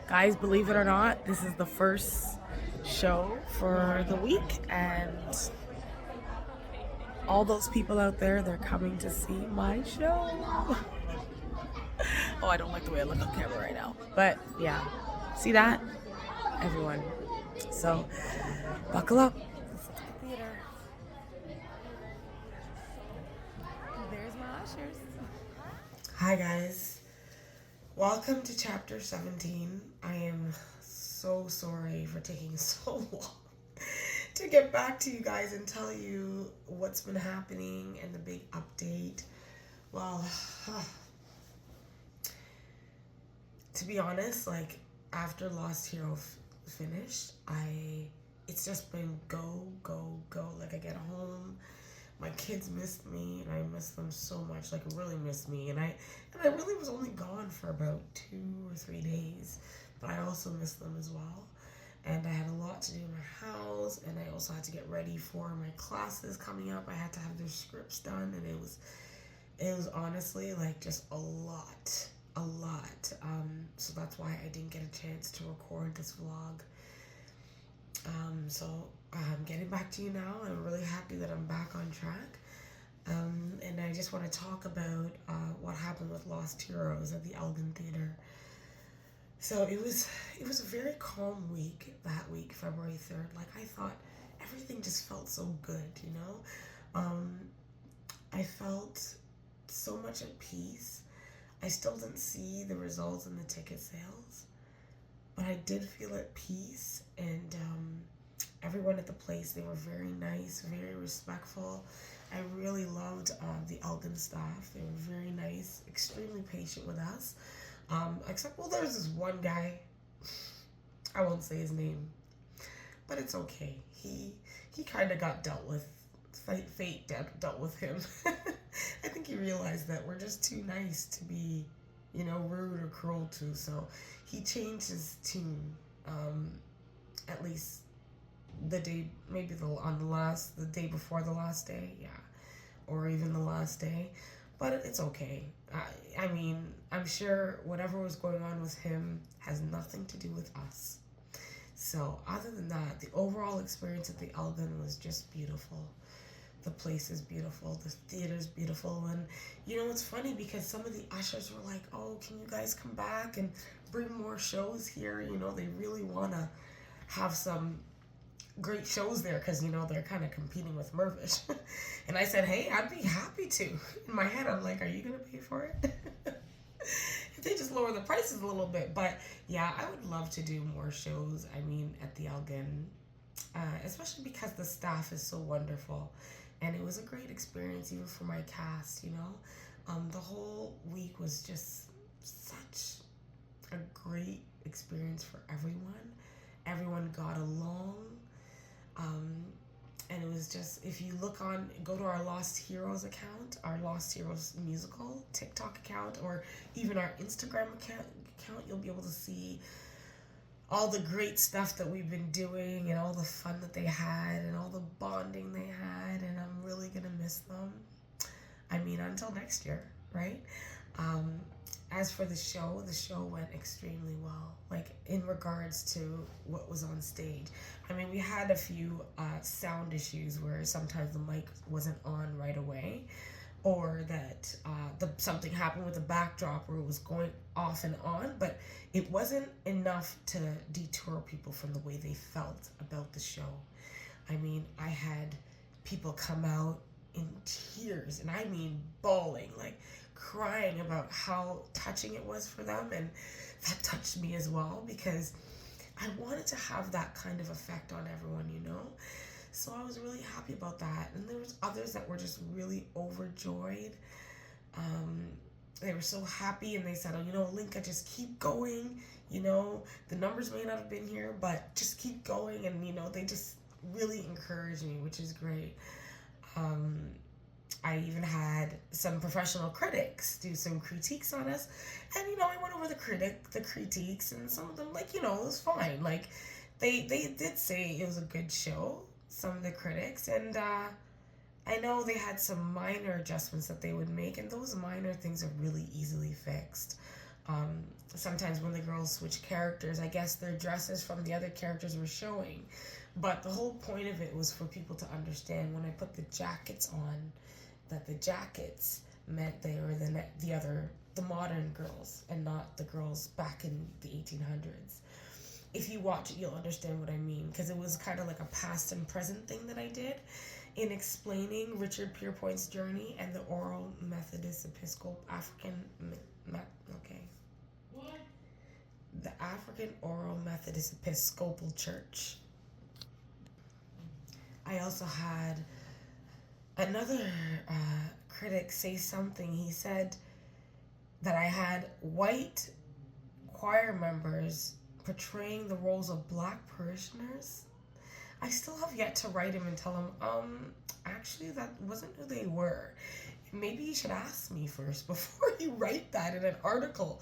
Guys, believe it or not, this is the first show for the week, and all those people out there, they're coming to see my show. Oh, I don't like the way I look on camera right now. But yeah, see that? Everyone. So, buckle up. This is the theater. There's my ushers. Hi, guys. Welcome to chapter 17. I am so sorry for taking so long to get back to you guys and tell you what's been happening and the big update. Well, to be honest, like after Lost Hero finished, it's just been go, go, go. Like I get home, my kids missed me, and I miss them so much. Like really missed me, and I really was only gone for about 2 or 3 days, but I also missed them as well. And I had a lot to do in my house, and I also had to get ready for my classes coming up. I had to have their scripts done, and it was honestly like just a lot. So that's why I didn't get a chance to record this vlog. So I'm getting back to you now. I'm really happy that I'm back on track. And I just want to talk about what happened with Lost Heroes at the Elgin Theater. So it was a very calm week that week, February 3rd. Like I thought everything just felt so good, you know? I felt so much at peace. I still didn't see the results in the ticket sales, but I did feel at peace, and everyone at the place, they were very nice, very respectful. I really loved the Elgin staff. They were very nice, extremely patient with us. Except, well, there's this one guy, I won't say his name, but it's okay. He kind of got dealt with. Fate dealt with him. I think he realized that we're just too nice to be, rude or cruel to. So he changed his tune. At least the day, maybe the day before the last day, yeah, or even the last day. But it's okay. I mean, I'm sure whatever was going on with him has nothing to do with us. So other than that, the overall experience at the Elgin was just beautiful. The place is beautiful. The theater's beautiful. And, it's funny because some of the ushers were like, oh, can you guys come back and bring more shows here? They really want to have some great shows there because, they're kind of competing with Mervish. And I said, hey, I'd be happy to. In my head, I'm like, are you going to pay for it? If they just lower the prices a little bit. But, yeah, I would love to do more shows, at the Elgin. Especially because the staff is so wonderful. And it was a great experience even for my cast, The whole week was just such a great experience for everyone. Everyone got along. And it was just, if you go to our Lost Heroes account, our Lost Heroes musical TikTok account, or even our Instagram account, you'll be able to see all the great stuff that we've been doing and all the fun that they had and all the bonding they had, and I'm really gonna miss them. Until next year, right? As for the show went extremely well, like in regards to what was on stage. We had a few sound issues where sometimes the mic wasn't on right away, or that something happened with the backdrop where it was going off and on, but it wasn't enough to detour people from the way they felt about the show. I had people come out in tears, and bawling, like crying about how touching it was for them, and that touched me as well because I wanted to have that kind of effect on everyone, So I was really happy about that. And there was others that were just really overjoyed. They were so happy, and they said, oh, Linka, just keep going. The numbers may not have been here, but just keep going. And, they just really encouraged me, which is great. I even had some professional critics do some critiques on us. And, I went over the critiques, and some of them, it was fine. Like, they did say it was a good show, some of the critics, and I know they had some minor adjustments that they would make, and those minor things are really easily fixed. Sometimes when the girls switch characters, I guess their dresses from the other characters were showing. But the whole point of it was for people to understand when I put the jackets on, that the jackets meant they were the modern girls and not the girls back in the 1800s. If you watch it, you'll understand what I mean, because it was kind of like a past and present thing that I did in explaining Richard Pierpoint's journey and the Oral Methodist Episcopal the African Oral Methodist Episcopal Church. I also had another critic say something. He said that I had white choir members portraying the roles of black parishioners. I still have yet to write him and tell him, actually that wasn't who they were. Maybe you should ask me first before you write that in an article.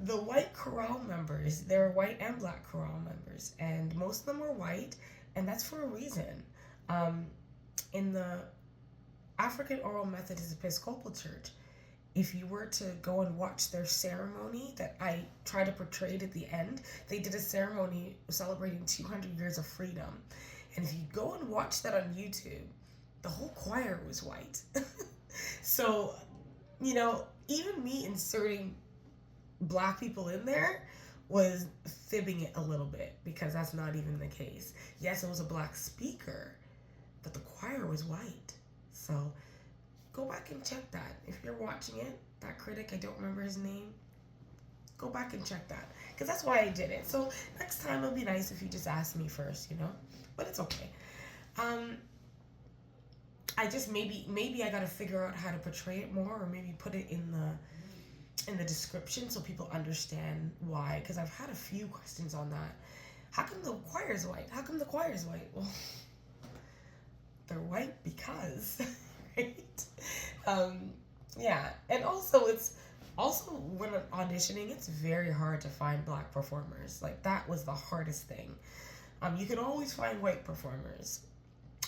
The white chorale members, there are white and black chorale members, and most of them were white, and that's for a reason. In the African Oral Methodist Episcopal Church, if you were to go and watch their ceremony that I try to portray at the end, they did a ceremony celebrating 200 years of freedom. And if you go and watch that on YouTube, the whole choir was white. So, even me inserting black people in there was fibbing it a little bit, because that's not even the case. Yes, it was a black speaker, but the choir was white. So go back and check that. If you're watching it, that critic, I don't remember his name, go back and check that, because that's why I did it. So next time it'll be nice if you just ask me first, but it's okay. I just maybe I gotta figure out how to portray it more, or maybe put it in the description so people understand why, because I've had a few questions on that. How come the choir's white? How come the choir's white? Well, they're white because, right? Yeah, and also when auditioning, it's very hard to find black performers. Like, that was the hardest thing. You can always find white performers,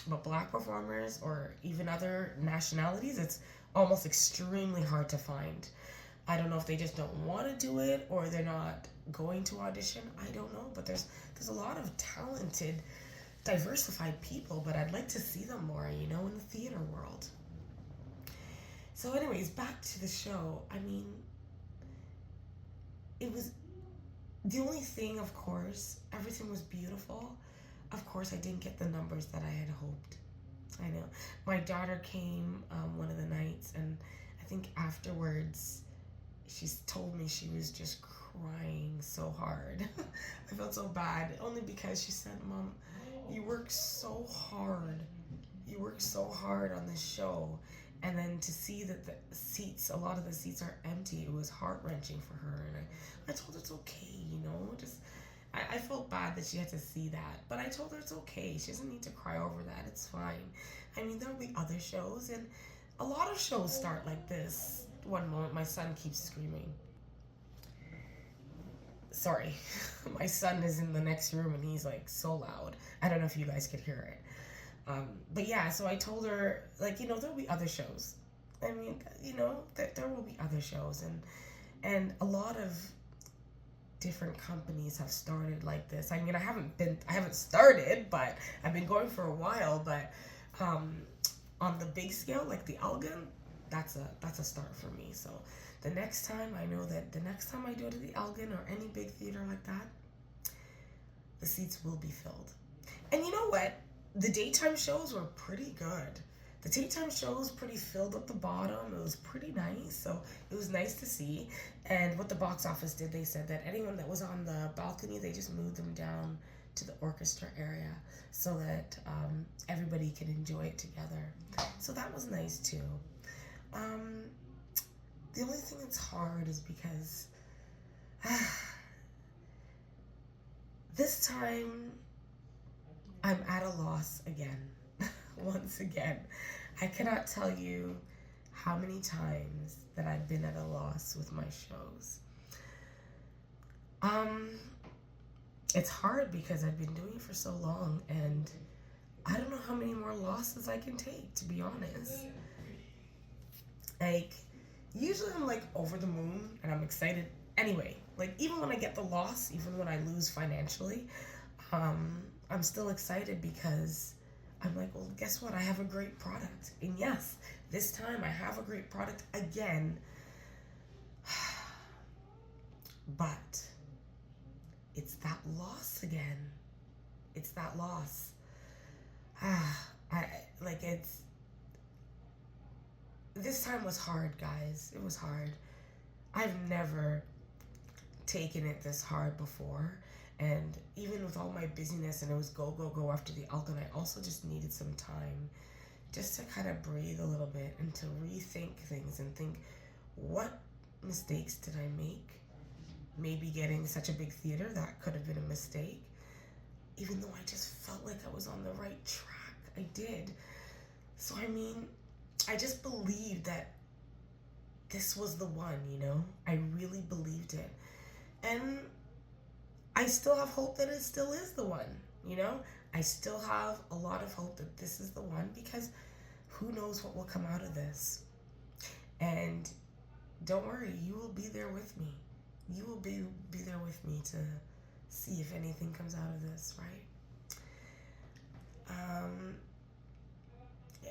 but black performers or even other nationalities, it's almost extremely hard to find. I don't know if they just don't want to do it or they're not going to audition. I don't know, but there's a lot of talented, diversified people, but I'd like to see them more, in the theater world. So anyways, back to the show. I mean, it was the only thing, of course, everything was beautiful. Of course, I didn't get the numbers that I had hoped. I know. My daughter came one of the nights, and I think afterwards, she's told me she was just crying so hard. I felt so bad, only because she said, "Mom, you work so hard. You work so hard on this show." And then to see that a lot of the seats are empty, it was heart-wrenching for her. And I told her it's okay, I felt bad that she had to see that. But I told her it's okay. She doesn't need to cry over that. It's fine. I mean, there'll be other shows, and a lot of shows start like this. One moment, my son keeps screaming. Sorry, my son is in the next room and he's like so loud. I don't know if you guys could hear it. But yeah, so I told her, there'll be other shows. I mean, there will be other shows, and a lot of different companies have started like this. I mean, I haven't started, but I've been going for a while. But on the big scale, like the Elgin, that's a start for me. So the next time I go to the Elgin or any big theater like that, the seats will be filled. And you know what? The daytime shows were pretty good. The daytime show was pretty filled at the bottom. It was pretty nice, so it was nice to see. And what the box office did, they said that anyone that was on the balcony, they just moved them down to the orchestra area so that everybody can enjoy it together. So that was nice too. The only thing that's hard is because this time I'm at a loss again. Once again, I cannot tell you how many times that I've been at a loss with my shows. It's hard because I've been doing it for so long, and I don't know how many more losses I can take, to be honest. Usually I'm over the moon and I'm excited anyway, like even when I get the loss, even when I lose financially, I'm still excited because I'm like, well, guess what? I have a great product. And yes, this time I have a great product again. But it's that loss again. It's that loss. I like it's this time was hard, guys. It was hard. I've never taken it this hard before. And even with all my busyness and it was go, go, go after the Alton, I also just needed some time just to kind of breathe a little bit and to rethink things and think, what mistakes did I make? Maybe getting such a big theater, that could have been a mistake. Even though I just felt like I was on the right track. I did. So, I mean, I just believed that this was the one, you know? I really believed it. And I still have hope that it still is the one, you know? I still have a lot of hope that this is the one because who knows what will come out of this. And don't worry, you will be there with me. You will be there with me to see if anything comes out of this, right?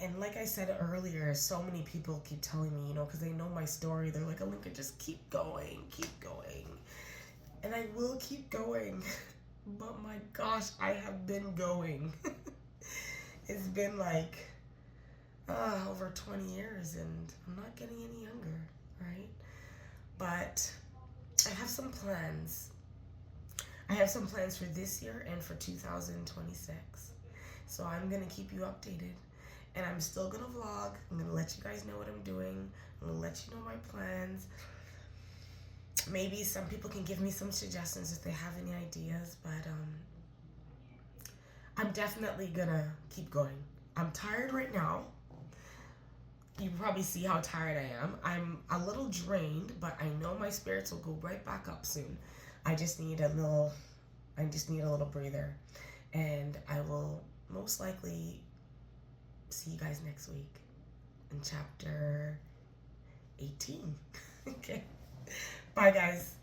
And like I said earlier, so many people keep telling me, you know, because they know my story, they're like, Alinka, just keep going, keep going. And I will keep going. But my gosh, I have been going. It's been like over 20 years and I'm not getting any younger, right? But I have some plans. I have some plans for this year and for 2026. So I'm going to keep you updated. And I'm still going to vlog. I'm going to let you guys know what I'm doing. I'm going to let you know my plans. Maybe some people can give me some suggestions if they have any ideas. But I'm definitely going to keep going. I'm tired right now. You can probably see how tired I am. I'm a little drained, but I know my spirits will go right back up soon. I just need a little breather. And I will most likely see you guys next week in chapter 18. Okay. Bye, guys.